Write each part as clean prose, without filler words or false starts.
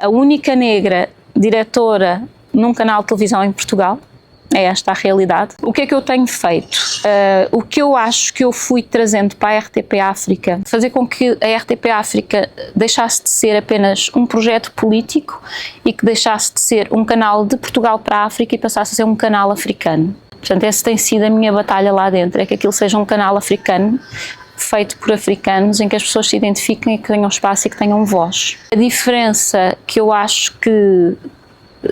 a única negra diretora num canal de televisão em Portugal. É esta a realidade. O que é que eu tenho feito? O que eu acho que eu fui trazendo para a RTP África, fazer com que a RTP África deixasse de ser apenas um projeto político e que deixasse de ser um canal de Portugal para a África e passasse a ser um canal africano. Portanto, essa tem sido a minha batalha lá dentro, é que aquilo seja um canal africano, feito por africanos, em que as pessoas se identifiquem e que tenham espaço e que tenham voz. A diferença que eu acho que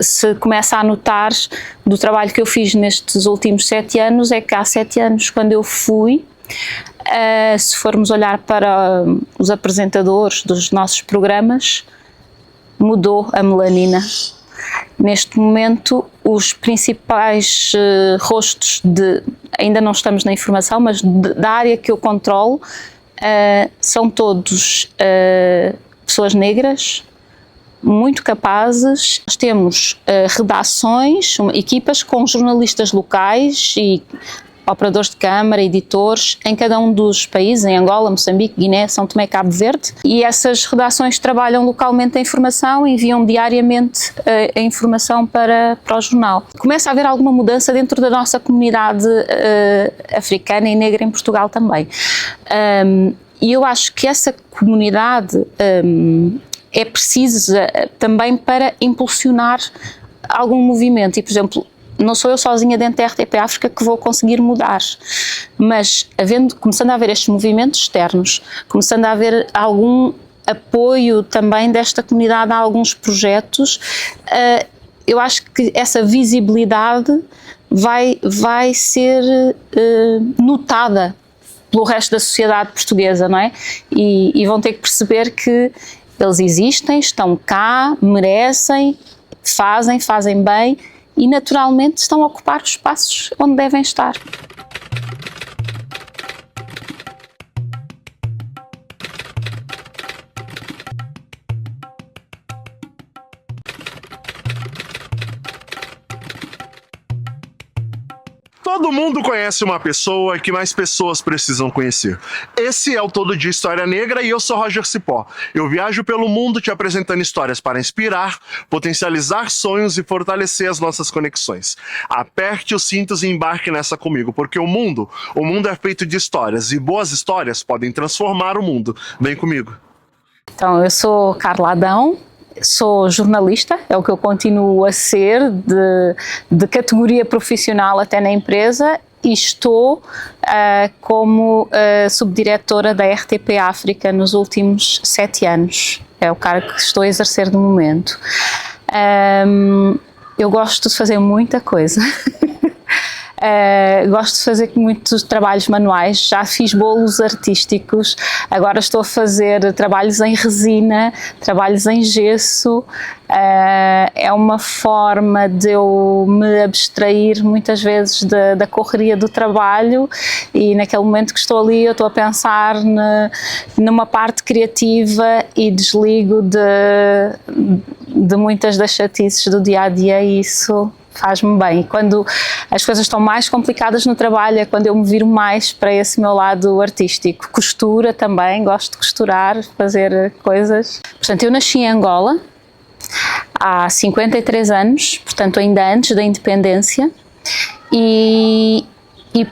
se começa a notar do trabalho que eu fiz nestes últimos 7 anos é que há 7 anos, quando eu fui, se formos olhar para os apresentadores dos nossos programas, mudou a melanina. Neste momento, os principais rostos ainda não estamos na informação, mas da área que eu controlo, são todos pessoas negras, muito capazes. Nós temos redações, equipas com jornalistas locais e operadores de câmara, editores, em cada um dos países, em Angola, Moçambique, Guiné, São Tomé e Cabo Verde. E essas redações trabalham localmente a informação e enviam diariamente a informação para o jornal. Começa a haver alguma mudança dentro da nossa comunidade africana e negra em Portugal também. E eu acho que essa comunidade é precisa também para impulsionar algum movimento. E, por exemplo, não sou eu sozinha dentro da RTP África que vou conseguir mudar, mas começando a haver estes movimentos externos, começando a haver algum apoio também desta comunidade a alguns projetos, eu acho que essa visibilidade vai ser notada pelo resto da sociedade portuguesa, não é? E vão ter que perceber que eles existem, estão cá, merecem, fazem bem e naturalmente estão a ocupar os espaços onde devem estar. Todo mundo conhece uma pessoa que mais pessoas precisam conhecer. Esse é o Todo Dia História Negra e eu sou Roger Cipó. Eu viajo pelo mundo te apresentando histórias para inspirar, potencializar sonhos e fortalecer as nossas conexões. Aperte os cintos e embarque nessa comigo, porque o mundo é feito de histórias e boas histórias podem transformar o mundo. Vem comigo. Então, eu sou Carla Adão. Sou jornalista, é o que eu continuo a ser, de categoria profissional até na empresa, e estou como subdiretora da RTP África nos últimos 7 anos. É o cargo que estou a exercer no momento. Eu gosto de fazer muita coisa. Gosto de fazer muitos trabalhos manuais, já fiz bolos artísticos, agora estou a fazer trabalhos em resina, trabalhos em gesso. É uma forma de eu me abstrair muitas vezes da correria do trabalho, e naquele momento que estou ali eu estou a pensar numa parte criativa e desligo de muitas das chatices do dia a dia, e isso faz-me bem. Quando as coisas estão mais complicadas no trabalho é quando eu me viro mais para esse meu lado artístico. Costura também, gosto de costurar, fazer coisas. Portanto, eu nasci em Angola há 53 anos, portanto ainda antes da independência, e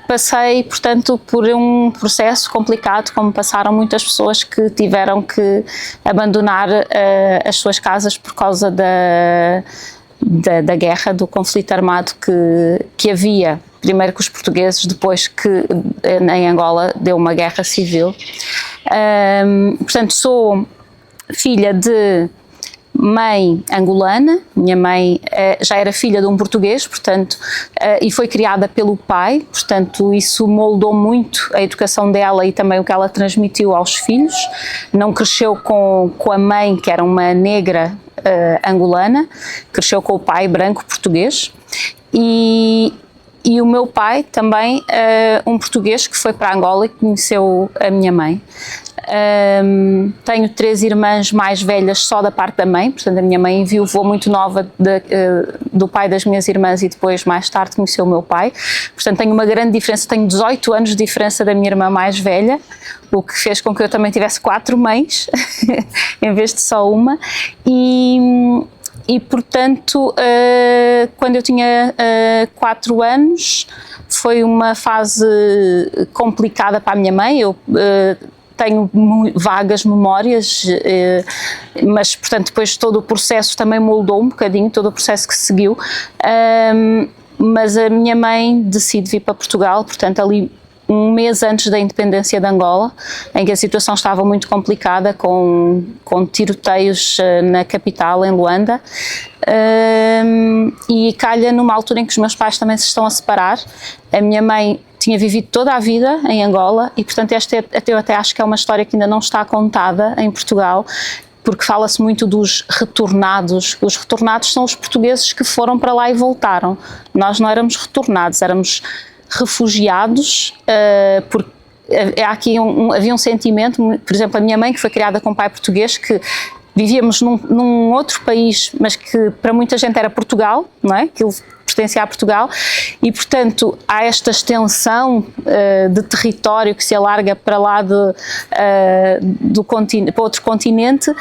passei, portanto, por um processo complicado, como passaram muitas pessoas que tiveram que abandonar as suas casas por causa da guerra, do conflito armado que havia, primeiro com os portugueses, depois que em Angola deu uma guerra civil. Portanto, sou filha de mãe angolana, minha mãe já era filha de um português, portanto, e foi criada pelo pai, portanto isso moldou muito a educação dela e também o que ela transmitiu aos filhos. Não cresceu com a mãe, que era uma negra angolana, cresceu com o pai branco português, e o meu pai também, um português que foi para Angola e conheceu a minha mãe. Tenho 3 irmãs mais velhas só da parte da mãe, portanto a minha mãe enviou muito nova do pai das minhas irmãs e depois mais tarde conheceu o meu pai, portanto tenho uma grande diferença, tenho 18 anos de diferença da minha irmã mais velha, o que fez com que eu também tivesse 4 mães em vez de só uma, e E portanto, quando eu tinha 4 anos, foi uma fase complicada para a minha mãe. Eu tenho vagas memórias, mas portanto depois todo o processo também moldou um bocadinho, todo o processo que se seguiu, mas a minha mãe decide vir para Portugal, portanto ali um mês antes da independência de Angola, em que a situação estava muito complicada, com tiroteios na capital, em Luanda, e calha numa altura em que os meus pais também se estão a separar. A minha mãe tinha vivido toda a vida em Angola e, portanto, eu até acho que é uma história que ainda não está contada em Portugal, porque fala-se muito dos retornados. Os retornados são os portugueses que foram para lá e voltaram. Nós não éramos retornados, éramos refugiados, porque havia um sentimento, por exemplo, a minha mãe, que foi criada com um pai português, que vivíamos num outro país, mas que para muita gente era Portugal, não é? Que ele pertencia a Portugal, e portanto há esta extensão de território que se alarga para lá para outro continente,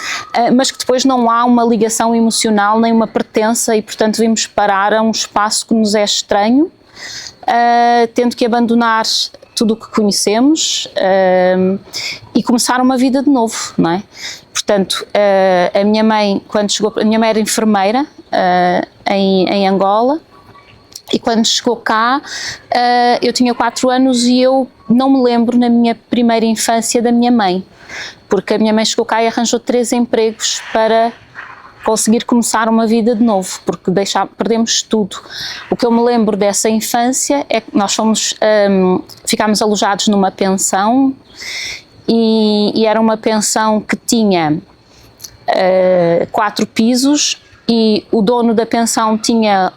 mas que depois não há uma ligação emocional nem uma pertença, e portanto vimos parar a um espaço que nos é estranho, tendo que abandonar tudo o que conhecemos e começar uma vida de novo, não é? Portanto, a minha mãe, quando chegou, a minha mãe era enfermeira em Angola, e quando chegou cá, eu tinha 4 anos e eu não me lembro na minha primeira infância da minha mãe, porque a minha mãe chegou cá e arranjou 3 empregos para conseguir começar uma vida de novo, porque perdemos tudo. O que eu me lembro dessa infância é que nós ficámos alojados numa pensão, e era uma pensão que tinha 4 pisos, e o dono da pensão tinha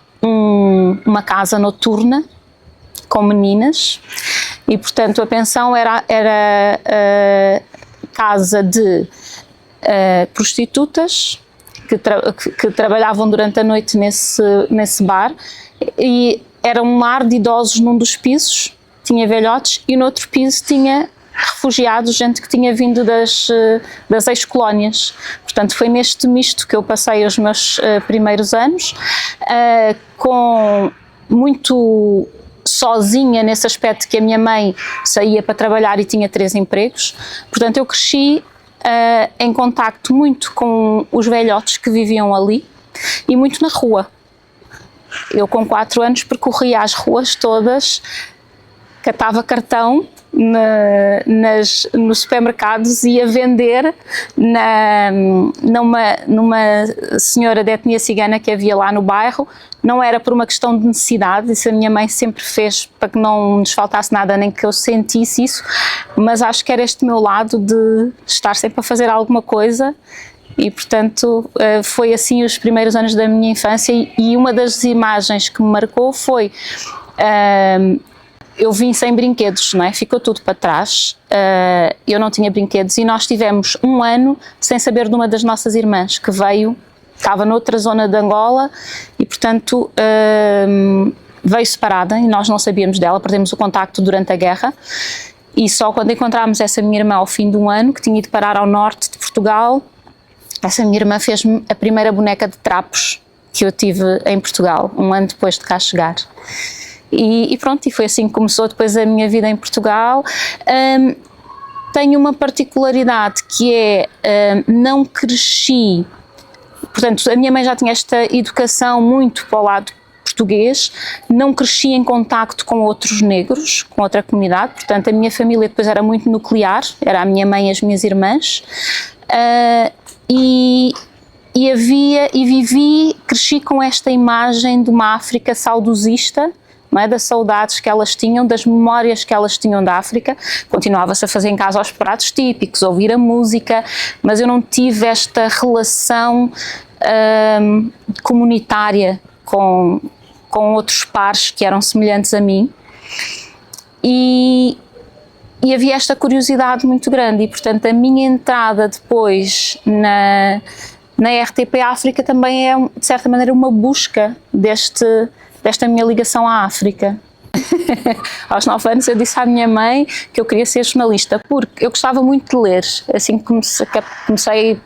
uma casa noturna com meninas, e portanto a pensão era casa de prostitutas que trabalhavam durante a noite nesse bar, e era um lar de idosos num dos pisos, tinha velhotes, e no outro piso tinha refugiados, gente que tinha vindo das ex-colónias. Portanto, foi neste misto que eu passei os meus primeiros anos, com muito sozinha, nesse aspecto que a minha mãe saía para trabalhar e tinha 3 empregos. Portanto, eu cresci em contacto muito com os velhotes que viviam ali e muito na rua. Eu com 4 anos percorria as ruas todas, catava cartão nos supermercados e ia vender numa senhora de etnia cigana que havia lá no bairro. Não era por uma questão de necessidade, isso a minha mãe sempre fez para que não nos faltasse nada, nem que eu sentisse isso, mas acho que era este meu lado de estar sempre a fazer alguma coisa. E portanto foi assim os primeiros anos da minha infância, e uma das imagens que me marcou foi eu vim sem brinquedos, não é? Ficou tudo para trás, eu não tinha brinquedos, e nós tivemos 1 ano sem saber de uma das nossas irmãs que estava noutra zona de Angola, e portanto veio separada e nós não sabíamos dela, perdemos o contacto durante a guerra, e só quando encontramos essa minha irmã ao fim de 1 ano, que tinha ido parar ao norte de Portugal, essa minha irmã fez-me a primeira boneca de trapos que eu tive em Portugal, 1 ano depois de cá chegar. E pronto, e foi assim que começou depois a minha vida em Portugal. Tenho uma particularidade que é, não cresci, portanto a minha mãe já tinha esta educação muito para o lado português, não cresci em contacto com outros negros, com outra comunidade, portanto a minha família depois era muito nuclear, era a minha mãe e as minhas irmãs, cresci com esta imagem de uma África saudosista, não é? Das saudades que elas tinham, das memórias que elas tinham da África. Continuava-se a fazer em casa os pratos típicos, ouvir a música, mas eu não tive esta relação comunitária com outros pares que eram semelhantes a mim, e havia esta curiosidade muito grande, e portanto a minha entrada depois na RTP África também é, de certa maneira, uma busca desta minha ligação à África. Aos 9 anos eu disse à minha mãe que eu queria ser jornalista, porque eu gostava muito de ler. Assim que comecei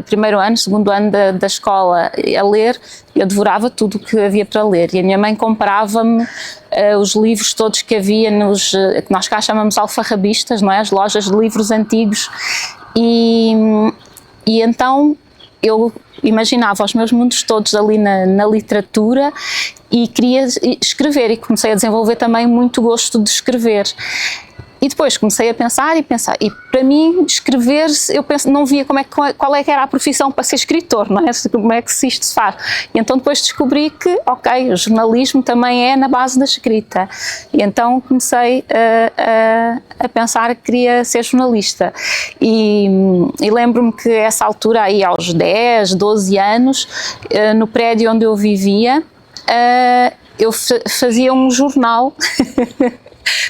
primeiro ano, segundo ano da escola a ler, eu devorava tudo o que havia para ler. E a minha mãe comprava-me os livros todos que havia que nós cá chamamos alfarrabistas, não é? As lojas de livros antigos. E então eu imaginava os meus mundos todos ali na literatura e queria escrever, e comecei a desenvolver também muito gosto de escrever. E depois comecei a pensar, e para mim escrever, eu não via qual é que era a profissão para ser escritor, não é? Como é que isto se faz. E então depois descobri que, ok, o jornalismo também é na base da escrita. E então comecei a pensar que queria ser jornalista. E lembro-me que a essa altura, aí aos 10, 12 anos, no prédio onde eu vivia, eu fazia um jornal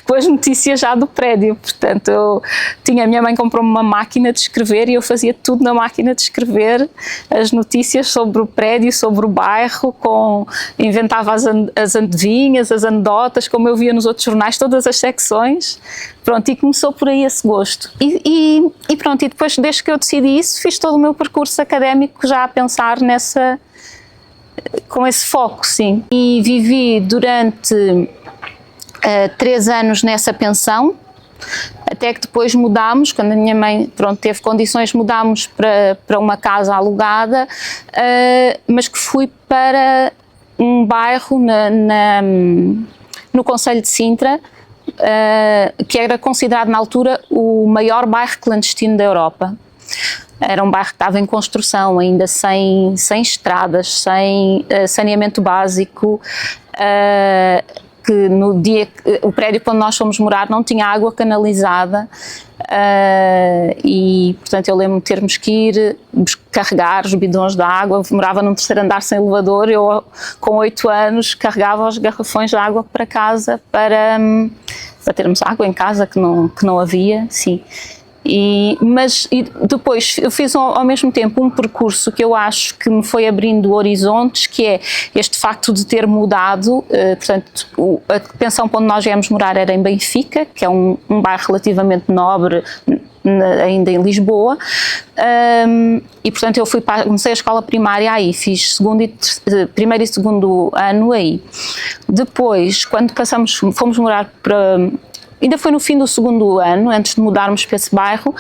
com as notícias já do prédio. Portanto, a minha mãe comprou-me uma máquina de escrever e eu fazia tudo na máquina de escrever, as notícias sobre o prédio, sobre o bairro, inventava as adivinhas, as anedotas, como eu via nos outros jornais, todas as secções. Pronto, e começou por aí esse gosto. E pronto, e depois, desde que eu decidi isso, fiz todo o meu percurso académico já a pensar com esse foco, sim. E vivi durante 3 anos nessa pensão, até que depois mudámos, quando a minha mãe teve condições, mudámos para uma casa alugada, mas que fui para um bairro no concelho de Sintra, que era considerado na altura o maior bairro clandestino da Europa. Era um bairro que estava em construção, ainda sem estradas, sem saneamento básico, que no dia o prédio onde nós fomos morar não tinha água canalizada, e portanto eu lembro-me de termos que ir carregar os bidões de água. Morava num 3º andar sem elevador, eu com 8 anos carregava os garrafões de água para casa para termos água em casa, que não havia, sim. Mas depois eu fiz ao mesmo tempo um percurso que eu acho que me foi abrindo horizontes, que é este facto de ter mudado. Portanto, a pensão onde nós viemos morar era em Benfica, que é um bairro relativamente nobre, ainda em Lisboa, e portanto eu comecei a escola primária aí, fiz primeiro e segundo ano aí. Depois, quando fomos morar ainda foi no fim do 2º ano, antes de mudarmos para esse bairro,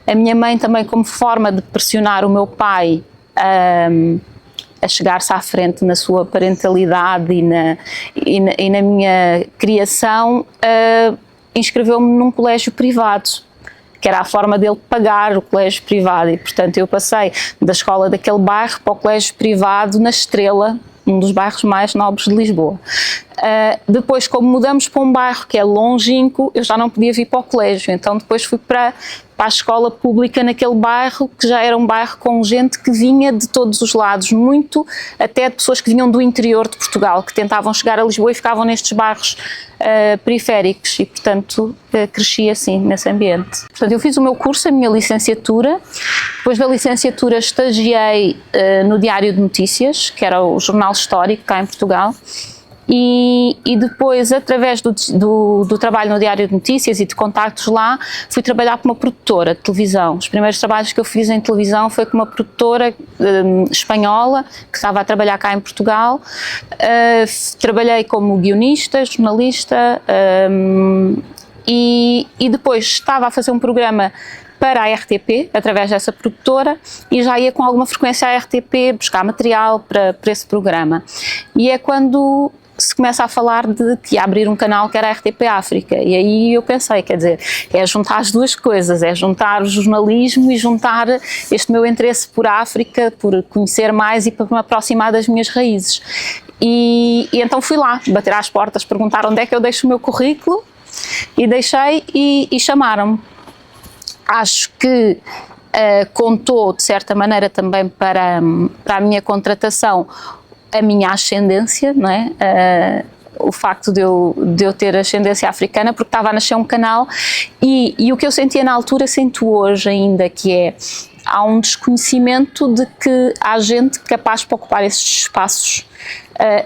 a minha mãe também, como forma de pressionar o meu pai a chegar-se à frente na sua parentalidade e na minha criação, inscreveu-me num colégio privado, que era a forma dele pagar o colégio privado. E portanto eu passei da escola daquele bairro para o colégio privado na Estrela, um dos bairros mais nobres de Lisboa. Depois, como mudamos para um bairro que é longínquo, eu já não podia vir para o colégio, então depois fui para a escola pública naquele bairro, que já era um bairro com gente que vinha de todos os lados, muito até de pessoas que vinham do interior de Portugal, que tentavam chegar a Lisboa e ficavam nestes bairros periféricos, e portanto cresci assim, nesse ambiente. Portanto, eu fiz o meu curso, a minha licenciatura. Depois da licenciatura estagiei no Diário de Notícias, que era o jornal histórico cá em Portugal. E depois, através do trabalho no Diário de Notícias e de contactos lá, fui trabalhar com uma produtora de televisão. Os primeiros trabalhos que eu fiz em televisão foi com uma produtora espanhola, que estava a trabalhar cá em Portugal. Trabalhei como guionista, jornalista, e depois estava a fazer um programa para a RTP, através dessa produtora, e já ia com alguma frequência à RTP buscar material para esse programa. E é quando se começa a falar de que ia abrir um canal que era a RTP África, e aí eu pensei, quer dizer, é juntar as duas coisas, é juntar o jornalismo e juntar este meu interesse por África, por conhecer mais e para me aproximar das minhas raízes. E então fui lá, bater às portas, perguntar onde é que eu deixo o meu currículo, e deixei e chamaram-me. Acho que contou, de certa maneira, também para a minha contratação, a minha ascendência, não é? o facto de eu ter ascendência africana, porque estava a nascer um canal, e o que eu sentia na altura sinto hoje ainda, que é, há um desconhecimento de que há gente capaz para ocupar esses espaços.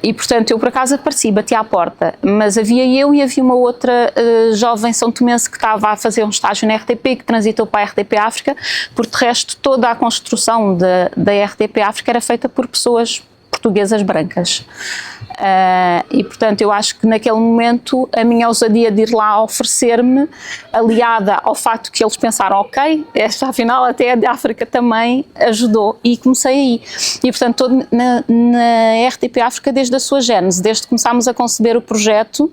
E portanto eu por acaso apareci, bati à porta, mas havia eu e havia uma outra jovem são tomense que estava a fazer um estágio na RTP, que transitou para a RTP África, porque de resto toda a construção da RTP África era feita por pessoas portuguesas brancas. E portanto eu acho que naquele momento a minha ousadia de ir lá oferecer-me, aliada ao facto que eles pensaram, ok, esta afinal até a de África também ajudou, e comecei aí. E portanto na RTP África desde a sua gênese, desde que começámos a conceber o projeto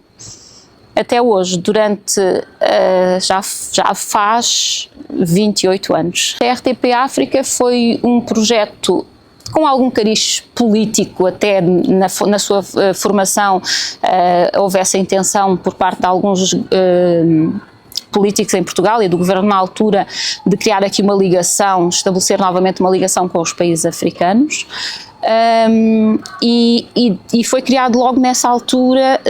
até hoje, durante já faz 28 anos. A RTP África foi um projeto com algum cariz político, até na sua formação houve essa intenção por parte de alguns políticos em Portugal e do governo na altura de criar aqui uma ligação, estabelecer novamente uma ligação com os países africanos. E foi criado logo nessa altura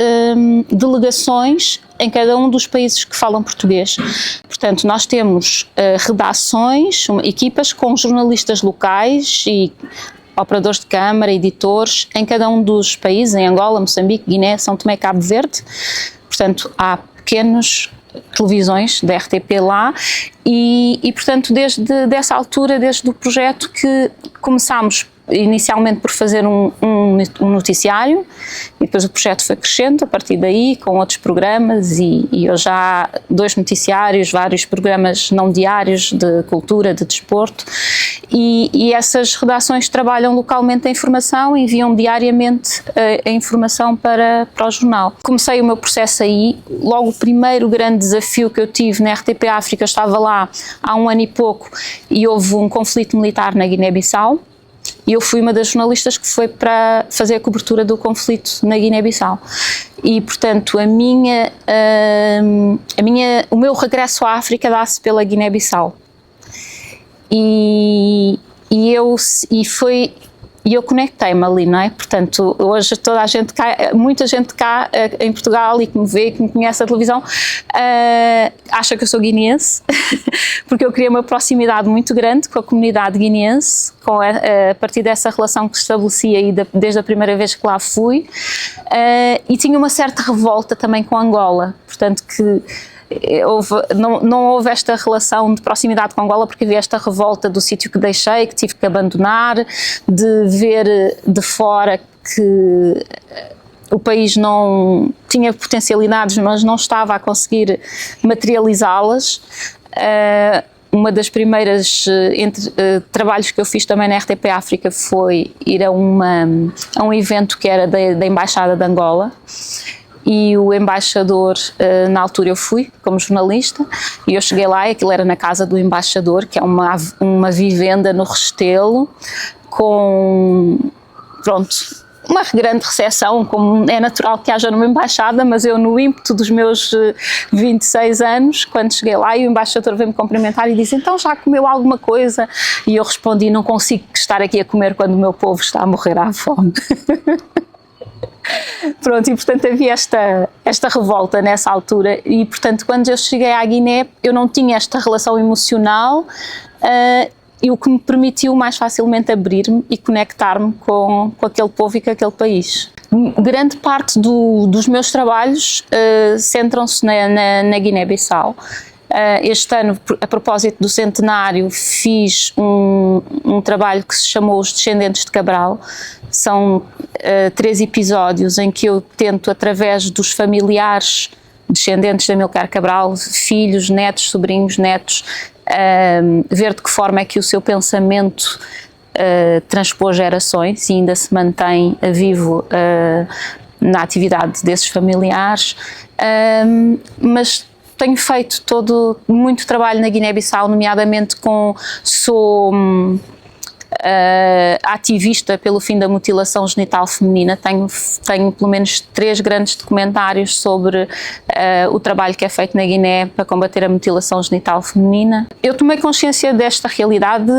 delegações em cada um dos países que falam português. Portanto, nós temos redações, equipas com jornalistas locais e operadores de câmara, editores, em cada um dos países, em Angola, Moçambique, Guiné, São Tomé e Cabo Verde. Portanto, há pequenas televisões da RTP lá e portanto, dessa altura, desde o projeto que começámos inicialmente por fazer um noticiário, e depois o projeto foi crescendo a partir daí, com outros programas, e hoje há 2 noticiários, vários programas não diários de cultura, de desporto, e essas redações trabalham localmente a informação e enviam diariamente a informação para o jornal. Comecei o meu processo aí, logo o primeiro grande desafio que eu tive na RTP África, estava lá há 1 ano e pouco, e houve um conflito militar na Guiné-Bissau, e eu fui uma das jornalistas que foi para fazer a cobertura do conflito na Guiné-Bissau. E, portanto, o meu regresso à África dá-se pela Guiné-Bissau. E eu conectei-me ali, não é? Portanto, hoje toda a gente cá, muita gente cá em Portugal e que me vê, que me conhece a televisão, acha que eu sou guineense, porque eu criei uma proximidade muito grande com a comunidade guineense, a partir dessa relação que estabeleci aí desde a primeira vez que lá fui, e tinha uma certa revolta também com Angola, portanto que não houve esta relação de proximidade com Angola, porque havia esta revolta do sítio que deixei, que tive que abandonar, de ver de fora que o país não tinha potencialidades, mas não estava a conseguir materializá-las. Uma das primeiras trabalhos que eu fiz também na RTP África foi ir a um evento que era da Embaixada de Angola. E o embaixador, na altura eu fui como jornalista, e eu cheguei lá e aquilo era na casa do embaixador, que é uma vivenda no Restelo, com, pronto, uma grande recepção, como é natural que haja numa embaixada, mas eu no ímpeto dos meus 26 anos, quando cheguei lá, e o embaixador veio-me cumprimentar e disse, então já comeu alguma coisa? E eu respondi, não consigo estar aqui a comer quando o meu povo está a morrer à fome. Pronto, e portanto havia esta revolta nessa altura, e portanto quando eu cheguei à Guiné eu não tinha esta relação emocional, e o que me permitiu mais facilmente abrir-me e conectar-me com aquele povo e com aquele país. Grande parte dos meus trabalhos centram-se na Guiné-Bissau. Este ano, a propósito do centenário, fiz um trabalho que se chamou Os Descendentes de Cabral. São 3 episódios em que eu tento, através dos familiares descendentes de Amilcar Cabral, filhos, netos, sobrinhos, netos, ver de que forma é que o seu pensamento transpôs gerações e ainda se mantém vivo na atividade desses familiares, mas tenho feito muito trabalho na Guiné-Bissau, nomeadamente sou ativista pelo fim da mutilação genital feminina. Tenho pelo menos 3 grandes documentários sobre o trabalho que é feito na Guiné para combater a mutilação genital feminina. Eu tomei consciência desta realidade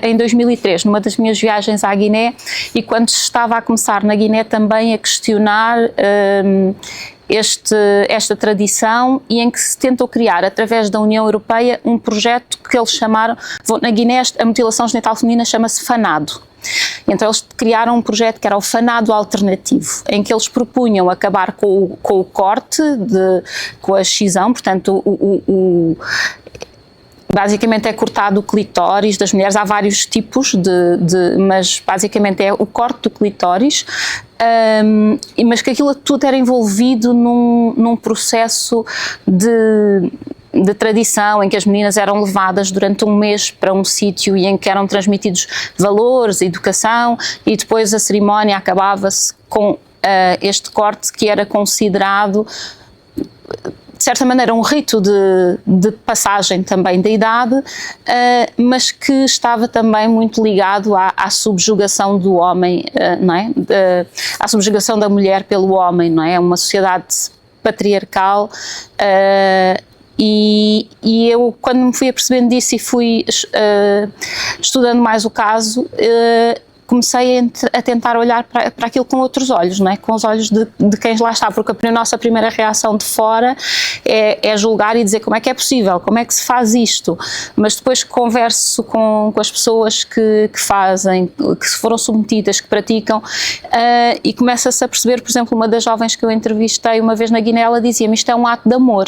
em 2003, numa das minhas viagens à Guiné, e quando estava a começar na Guiné também a questionar esta tradição, e em que se tentou criar, através da União Europeia, um projeto que eles chamaram, na Guiné a mutilação genital feminina chama-se FANADO. Então eles criaram um projeto que era o FANADO alternativo, em que eles propunham acabar com o corte, com a excisão, portanto basicamente é cortado o clitóris das mulheres. Há vários tipos, mas basicamente é o corte do clitóris, mas que aquilo tudo era envolvido num processo de tradição, em que as meninas eram levadas durante um mês para um sítio e em que eram transmitidos valores, educação, e depois a cerimónia acabava-se com este corte, que era considerado, de certa maneira, um rito de passagem também da idade, mas que estava também muito ligado à subjugação do homem, não é? À subjugação da mulher pelo homem, não é? É uma sociedade patriarcal, e eu, quando me fui apercebendo disso e fui estudando mais o caso, comecei a tentar olhar para aquilo com outros olhos, não é? Com os olhos de quem lá está, porque a nossa primeira reação de fora é julgar e dizer como é que é possível, como é que se faz isto, mas depois converso com as pessoas que fazem, que foram submetidas, que praticam, e começa-se a perceber. Por exemplo, uma das jovens que eu entrevistei uma vez na Guiné, ela dizia-me: isto é um ato de amor.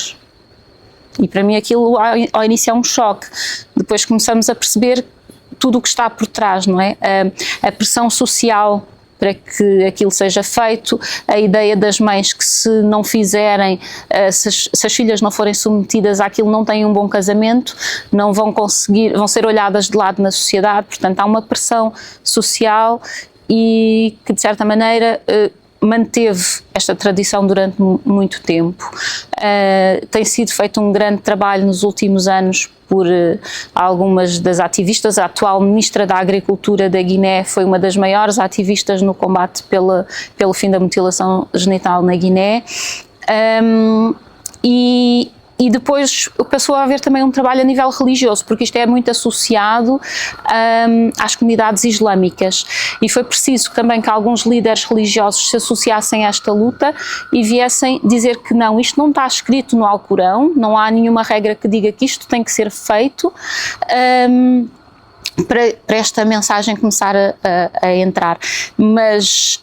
E para mim aquilo ao início é um choque. Depois começamos a perceber tudo o que está por trás, não é? A pressão social para que aquilo seja feito, a ideia das mães que, se não fizerem, se as filhas não forem submetidas àquilo, não têm um bom casamento, não vão conseguir, vão ser olhadas de lado na sociedade. Portanto, há uma pressão social e que, de certa maneira, manteve esta tradição durante muito tempo. Tem sido feito um grande trabalho nos últimos anos por algumas das ativistas. A atual Ministra da Agricultura da Guiné foi uma das maiores ativistas no combate pelo fim da mutilação genital na Guiné. E depois passou a haver também um trabalho a nível religioso, porque isto é muito associado às comunidades islâmicas, e foi preciso também que alguns líderes religiosos se associassem a esta luta e viessem dizer que não, isto não está escrito no Alcorão, não há nenhuma regra que diga que isto tem que ser feito, para esta mensagem começar a entrar, mas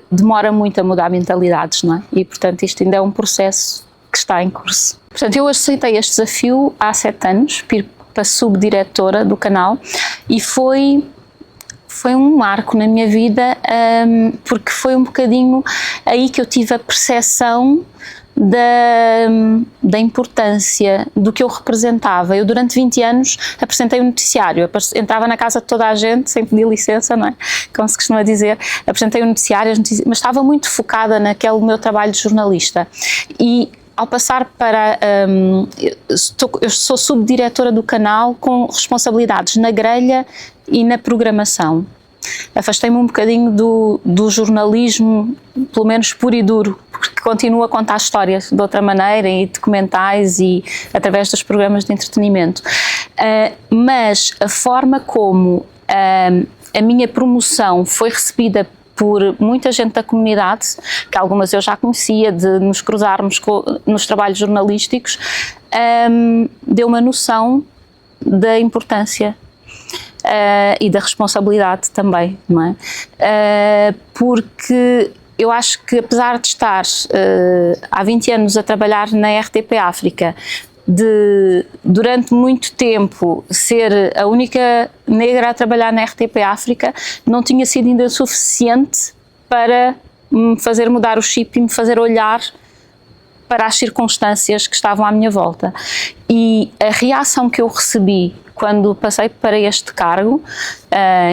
demora muito a mudar mentalidades, não é? E portanto isto ainda é um processo que está em curso. Portanto, eu aceitei este desafio há 7 anos, para subdiretora do canal, e foi um marco na minha vida, porque foi um bocadinho aí que eu tive a percepção da importância do que eu representava. Eu, durante 20 anos, apresentei um noticiário, entrava na casa de toda a gente sem pedir licença, não é? Como se costuma dizer, apresentei um noticiário, mas estava muito focada naquele meu trabalho de jornalista. E ao passar para... eu sou subdiretora do canal, com responsabilidades na grelha e na programação. Afastei-me um bocadinho do jornalismo, pelo menos puro e duro, porque continuo a contar histórias de outra maneira, e documentais, e através dos programas de entretenimento. Mas a forma como a minha promoção foi recebida por muita gente da comunidade, que algumas eu já conhecia, de nos cruzarmos nos trabalhos jornalísticos, deu uma noção da importância e da responsabilidade também, não é? Porque eu acho que, apesar de estar há 20 anos a trabalhar na RTP África, durante muito tempo ser a única negra a trabalhar na RTP África, não tinha sido ainda suficiente para me fazer mudar o chip e me fazer olhar para as circunstâncias que estavam à minha volta. E a reação que eu recebi quando passei para este cargo,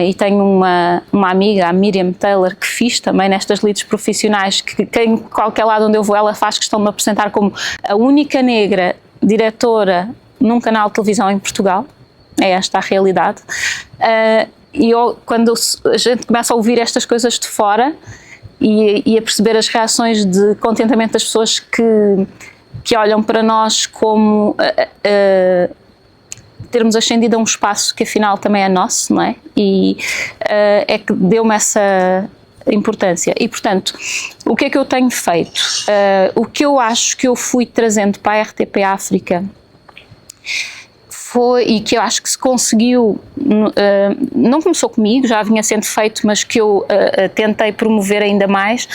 e tenho uma amiga, a Miriam Taylor, que fiz também nestas lides profissionais, que em qualquer lado onde eu vou, ela faz questão de me apresentar como a única negra diretora num canal de televisão em Portugal. É esta a realidade. quando a gente começa a ouvir estas coisas de fora e a perceber as reações de contentamento das pessoas que olham para nós como termos ascendido a um espaço que afinal também é nosso, não é? E é que deu-me essa importância. E, portanto, o que é que eu tenho feito? O que eu acho que eu fui trazendo para a RTP África foi, e que eu acho que se conseguiu, não começou comigo, já vinha sendo feito, mas que eu tentei promover ainda mais,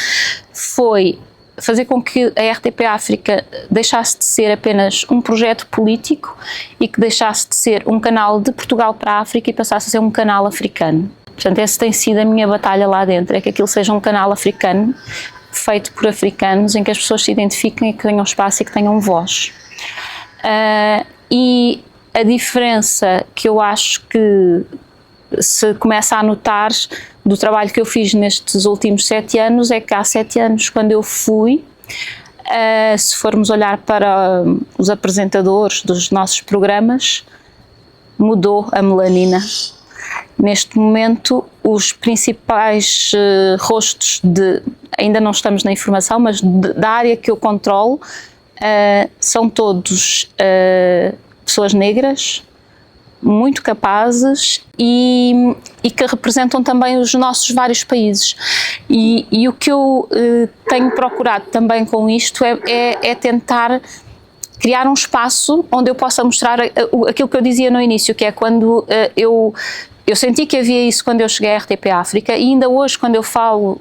foi fazer com que a RTP África deixasse de ser apenas um projeto político e que deixasse de ser um canal de Portugal para a África e passasse a ser um canal africano. Portanto, essa tem sido a minha batalha lá dentro, é que aquilo seja um canal africano, feito por africanos, em que as pessoas se identifiquem e que tenham espaço e que tenham voz. E a diferença que eu acho que se começa a notar do trabalho que eu fiz nestes últimos 7 anos é que há 7 anos, quando eu fui, se formos olhar para os apresentadores dos nossos programas, mudou a melanina. Neste momento, os principais rostos ainda não estamos na informação, mas da área que eu controlo, são todos pessoas negras, muito capazes e que representam também os nossos vários países. E o que eu tenho procurado também com isto é tentar criar um espaço onde eu possa mostrar aquilo que eu dizia no início, que é quando eu senti que havia isso quando eu cheguei à RTP África, e ainda hoje quando eu falo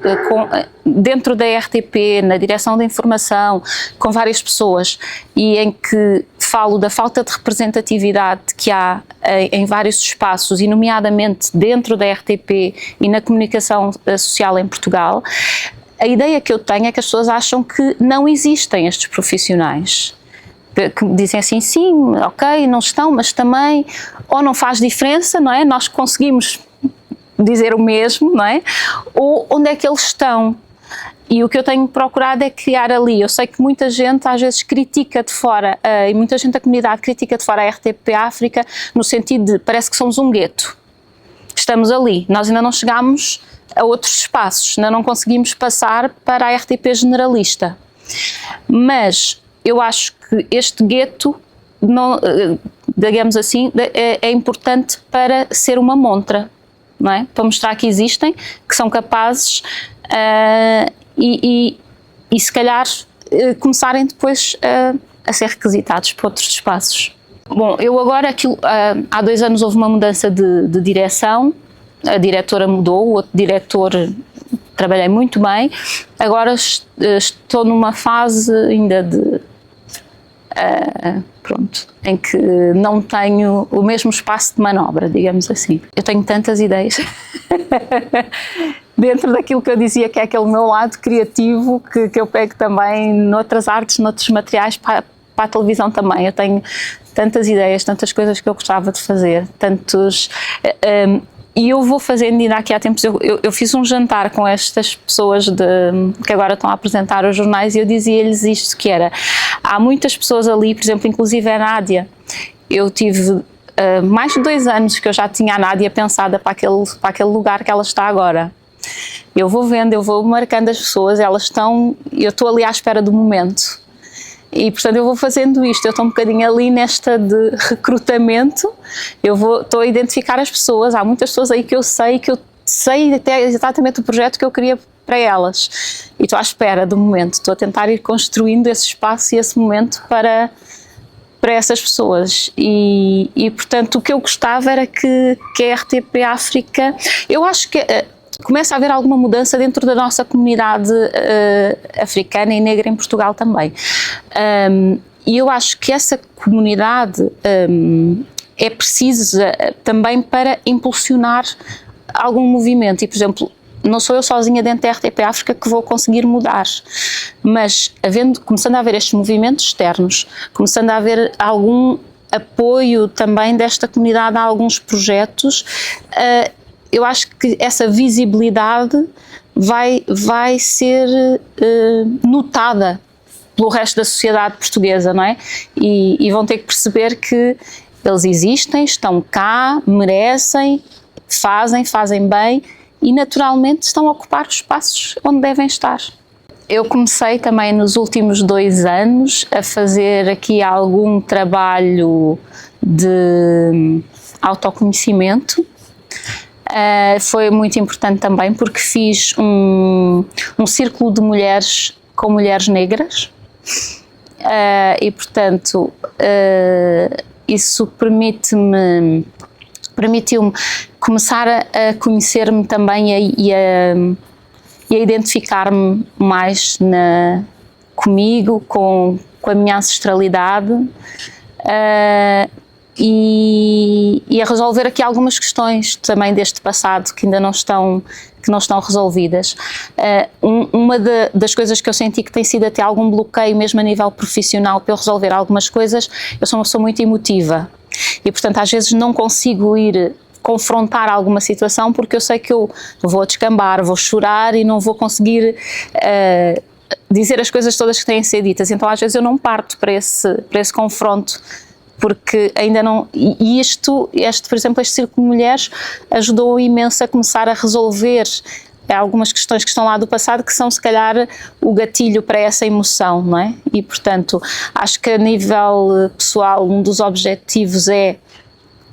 dentro da RTP, na direção da informação, com várias pessoas, e em que falo da falta de representatividade que há em vários espaços, e nomeadamente dentro da RTP e na comunicação social em Portugal, a ideia que eu tenho é que as pessoas acham que não existem estes profissionais. Que dizem assim, sim, ok, não estão, mas também, ou não faz diferença, não é? Nós conseguimos dizer o mesmo, não é? Ou onde é que eles estão? E o que eu tenho procurado é criar ali. Eu sei que muita gente às vezes critica de fora, e muita gente da comunidade critica de fora a RTP África, no sentido de, parece que somos um gueto. Estamos ali, nós ainda não chegámos a outros espaços, ainda não conseguimos passar para a RTP generalista. Mas eu acho que este gueto, digamos assim, é importante para ser uma montra, não é? Para mostrar que existem, que são capazes e se calhar começarem depois a ser requisitados para outros espaços. Bom, eu agora, há 2 anos houve uma mudança de direção, a diretora mudou, o outro diretor trabalhei muito bem, agora estou numa fase ainda em que não tenho o mesmo espaço de manobra, digamos assim. Eu tenho tantas ideias dentro daquilo que eu dizia que é aquele meu lado criativo que eu pego também noutras artes, noutros materiais, para a televisão também. Eu tenho tantas ideias, tantas coisas que eu gostava de fazer, e eu vou fazendo, ainda aqui há tempos, eu fiz um jantar com estas pessoas que agora estão a apresentar os jornais, e eu dizia-lhes isto, que era, há muitas pessoas ali, por exemplo, inclusive a Nádia, eu tive mais de 2 anos que eu já tinha a Nádia pensada para aquele lugar que ela está agora. Eu vou vendo, eu vou marcando as pessoas, eu estou ali à espera do momento. E, portanto, eu vou fazendo isto, eu estou um bocadinho ali nesta de recrutamento, estou a identificar as pessoas, há muitas pessoas aí que eu sei até exatamente o projeto que eu queria para elas, e estou à espera do momento, estou a tentar ir construindo esse espaço e esse momento para essas pessoas, e portanto, o que eu gostava era que a RTP África, eu acho que começa a haver alguma mudança dentro da nossa comunidade africana e negra em Portugal também. E eu acho que essa comunidade é precisa também para impulsionar algum movimento. E, por exemplo, não sou eu sozinha dentro da RTP África que vou conseguir mudar, mas começando a haver estes movimentos externos, começando a haver algum apoio também desta comunidade a alguns projetos, eu acho que essa visibilidade vai ser notada pelo resto da sociedade portuguesa, não é? E vão ter que perceber que eles existem, estão cá, merecem fazem bem e naturalmente estão a ocupar os espaços onde devem estar. Eu comecei também nos últimos 2 anos a fazer aqui algum trabalho de autoconhecimento. Foi muito importante também porque fiz um círculo de mulheres com mulheres negras e portanto isso permitiu-me começar a conhecer-me também e a identificar-me mais comigo, com a minha ancestralidade e a resolver aqui algumas questões também deste passado que ainda não estão resolvidas. Uma das coisas que eu senti que tem sido até algum bloqueio mesmo a nível profissional para eu resolver algumas coisas, eu sou uma pessoa muito emotiva e portanto às vezes não consigo ir confrontar alguma situação porque eu sei que eu vou descambar, vou chorar e não vou conseguir dizer as coisas todas que têm de ser ditas, então às vezes eu não parto para esse confronto porque ainda não, e por exemplo, este Círculo de Mulheres ajudou imenso a começar a resolver algumas questões que estão lá do passado que são se calhar o gatilho para essa emoção, não é? E portanto, acho que a nível pessoal um dos objetivos é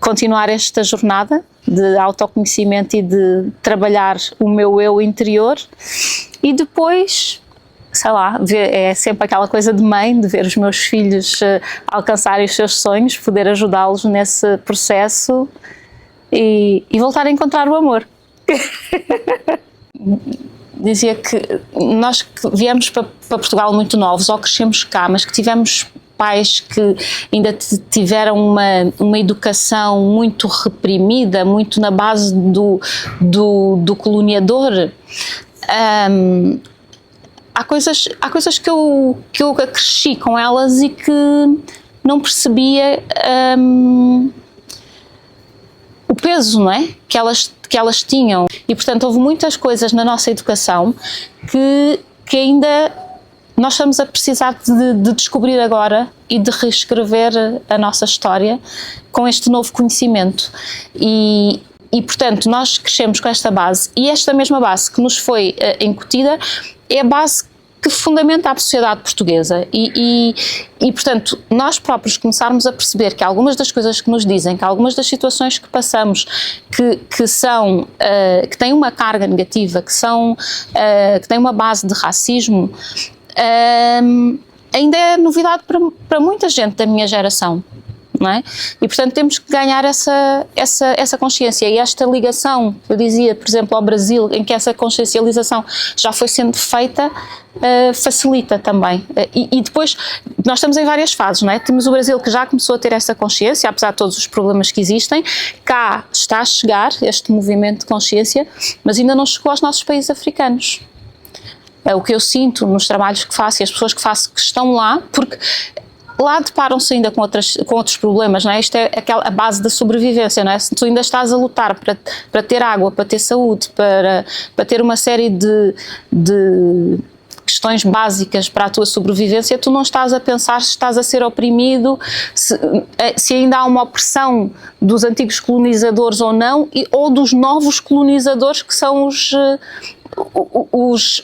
continuar esta jornada de autoconhecimento e de trabalhar o meu eu interior e depois, sei lá, é sempre aquela coisa de mãe, de ver os meus filhos alcançarem os seus sonhos, poder ajudá-los nesse processo e voltar a encontrar o amor. Dizia que nós que viemos para Portugal muito novos ou crescemos cá, mas que tivemos pais que ainda tiveram uma educação muito reprimida, muito na base do coloniador. Há coisas que eu cresci com elas e que não percebia o peso, não é? que elas tinham. E portanto houve muitas coisas na nossa educação que ainda nós estamos a precisar de descobrir agora e de reescrever a nossa história com este novo conhecimento. E portanto nós crescemos com esta base e esta mesma base que nos foi incutida é a base que fundamenta a sociedade portuguesa e portanto nós próprios começarmos a perceber que algumas das coisas que nos dizem, que algumas das situações que passamos que têm uma carga negativa, que têm uma base de racismo, ainda é novidade para muita gente da minha geração. Não é? E portanto temos que ganhar essa consciência e esta ligação, eu dizia por exemplo ao Brasil, em que essa consciencialização já foi sendo feita, facilita também. E depois nós estamos em várias fases, não é? Temos o Brasil que já começou a ter essa consciência, apesar de todos os problemas que existem, cá está a chegar este movimento de consciência, mas ainda não chegou aos nossos países africanos. O que eu sinto nos trabalhos que faço e as pessoas que faço que estão lá, porque lá deparam-se ainda com outros problemas, não é? Isto é a base da sobrevivência, não é? Se tu ainda estás a lutar para ter água, para ter saúde, para ter uma série de questões básicas para a tua sobrevivência, tu não estás a pensar se estás a ser oprimido, se ainda há uma opressão dos antigos colonizadores ou não, ou dos novos colonizadores que são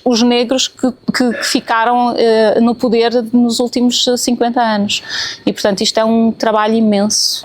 os negros que ficaram no poder nos últimos 50 anos. E portanto isto é um trabalho imenso.